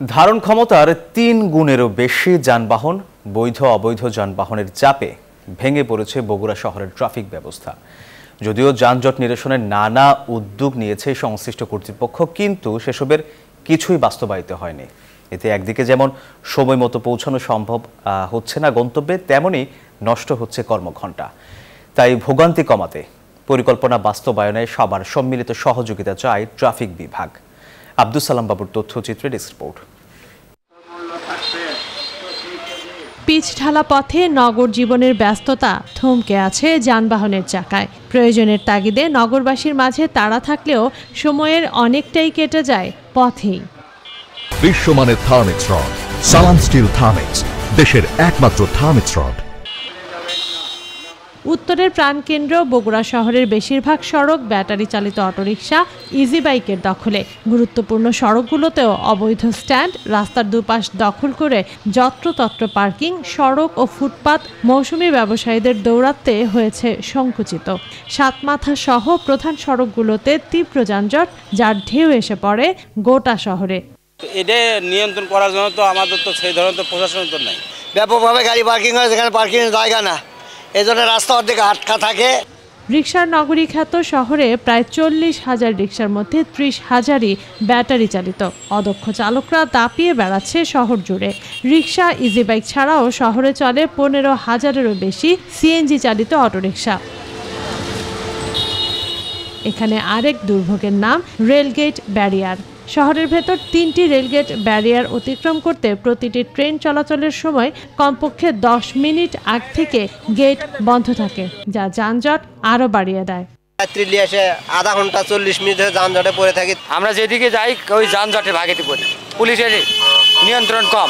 ধারণ ক্ষমতার ৩ গুণেরও বেশি যানবাহন বৈধ অবৈধ যানবাহনের চাপে ভেঙে পড়েছে বগুড়া শহরের ট্রাফিক ব্যবস্থা। যদিও যানজট নিরসনের নানা উদ্যোগ নিয়েছে সংশ্লিষ্ট কর্তৃপক্ষ, কিন্তু সেসবের কিছুই বাস্তবায়িত হয়নি। এতে একদিকে যেমন সময় মতো পৌঁছানো সম্ভব হচ্ছে না গন্তব্যে, তেমনি নষ্ট হচ্ছে কর্মঘণ্টা। তাই ভোগান্তি কমাতে পরিকল্পনা বাস্তবায়নে সবার সম্মিলিত সহযোগিতা চায় ট্রাফিক বিভাগ। আব্দুল সালাম বাবুর তথ্যচিত্রে ডেস্ক রিপোর্ট। পিচ ঢালা পথে নগর জীবনের ব্যস্ততা থমকে আছে যানবাহনের চাকায়। প্রয়োজনের তাগিদে নগরবাসীর মাঝে তাড়া থাকলেও সময়ের অনেকটাই কেটে যায় পথেই। বিশ্বমানের থার্মিক্স রড, সালাম স্টিল থার্মিক্স, দেশের একমাত্র থার্মিক্স রড। উত্তরের প্রাণকেন্দ্র বগুড়া শহরের বেশিরভাগ সড়ক ব্যাটারি চালিত অটোরিকশা, ইজি বাইকের দখলে। গুরুত্বপূর্ণ সড়কগুলোতেও অবৈধ স্ট্যান্ড, রাস্তার দুপাশ দখল করে যত্রতত্র পার্কিং, সড়ক ও ফুটপাত মৌসুমী ব্যবসায়ীদের দৌরাত্মে হয়েছে সংকুচিত। সাতমাথা সহ প্রধান সড়কগুলোতে তীব্র যানজট, যার ঢেউ এসে পড়ে গোটা শহরে। এটা নিয়ন্ত্রণ করার জন্য তো আমাদের তো সেই ধরনের তো প্রশাসন তো নাই। ব্যাপকভাবে গাড়ি পার্কিং হয়, যেখানে পার্কিংয়ের জায়গা না, এই জন্য রাস্তা অর্ধেক আটকা থাকে। রিকশার নগরী খ্যাত শহরে প্রায় 40,000 রিকশার মধ্যে 30,000ই ব্যাটারি চালিত। অদক্ষ চালকরা দাপিয়ে বেড়াচ্ছে শহর জুড়ে। রিকশা, ইজি বাইক ছাড়াও শহরে চলে 15,000-এরও বেশি সিএনজি চালিত অটোরিকশা। এখানে আরেক দুর্ভোগের নাম রেলগেট ব্যারিয়ার। শহরের ভেতর 3টি রেলগেট ব্যারিয়ার অতিক্রম করতে প্রতিটি ট্রেন চলাচলের সময় কমপক্ষে 10 মিনিট আগ থেকে গেট বন্ধ থাকে, যা যানজট আরও বাড়িয়ে দেয়। যাত্রী নিয়ে এসে আধা ঘন্টা 40 মিনিট ধরে যানজটে পড়ে থাকি। আমরা যেদিকে যাই ওই যানজটে ভাগেতে পড়ি, পুলিশের নিয়ন্ত্রণ কম।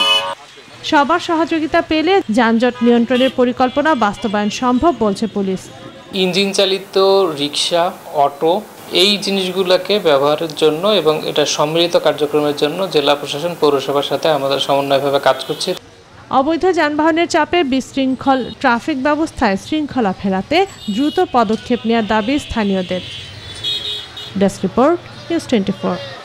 সবার সহযোগিতা পেলে যানজট নিয়ন্ত্রণের পরিকল্পনা বাস্তবায়ন সম্ভব বলছে পুলিশ। ইঞ্জিন চালিত রিকশা, অটো এই জিনিসগুলোকে ব্যবহারের জন্য এবং এটা সম্মিলিত কার্যক্রমের জন্য জেলা প্রশাসন পৌরসভার সাথে আমাদের সমন্বয়ভাবে কাজ করছে। অবৈধ যানবাহনের চাপে বিশৃঙ্খল ট্রাফিক ব্যবস্থায় শৃঙ্খলা ফেরাতে দ্রুত পদক্ষেপ নেওয়ার দাবি স্থানীয়দের। Desk report, news 24।